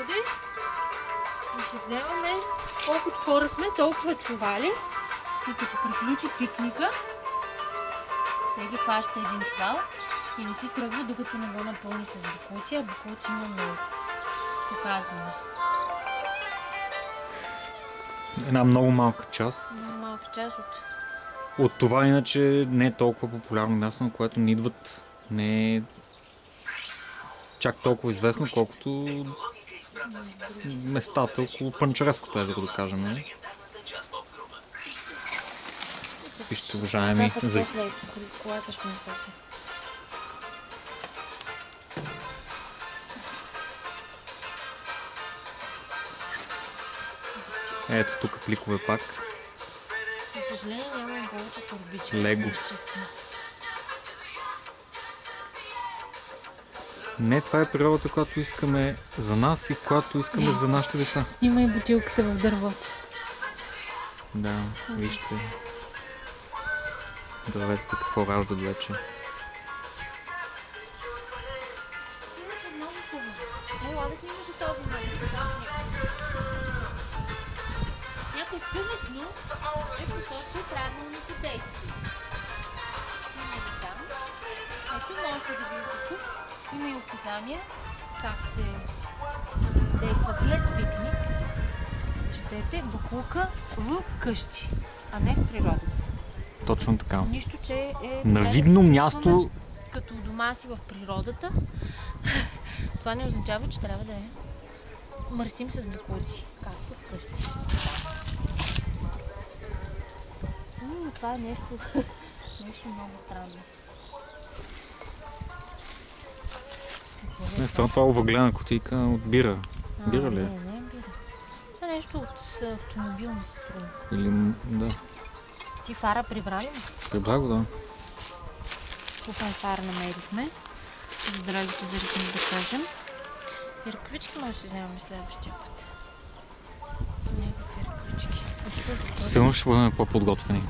някъде и ще вземаме колкото хора сме, толкова чували. И като приключи пикника, всеки хваща един чувал и не си тръгва, докато не го напълни с боклуци, а боклуци има много. Показваме. Една много малка част. Много малка част от това, иначе не е толкова популярно място, на което ни идват. Не е чак толкова известно, колкото местата около Панчареското езеро, да кажем. Вижте, уважаеми зрители. Ето тук пликове пак. За съжаление нямам повече турбички. Лего. Не, това е природата, която искаме за нас и която искаме за нашите деца. Снимай бутилката в дървото. Да, вижте. Дърветата какво раждат вече. Някой съвестно е посочил правилното действие. Снимаме там. Ето можете да видите тук. Има и указания как се действа след пикник. Четете боклука в къщи, а не в природата. Точно така. Нищо, че е на видно място. Като дома си в природата, това не означава, че трябва да мърсим с боклуци, както вкъщи. Това е нещо много странно. Не, това въглена кутийка от бира. Бира ли е? Не, бира. Това е нещо от автомобил ми се струва. Или, да. Ти фара прибрали ли? Прибрах го, да. Купен фара намерихме. За драгите за ритми да кажем. И ръкавички може да си вземем следващия път. Някакви ръкавички. Сигурно ще бъдем по-подготвени.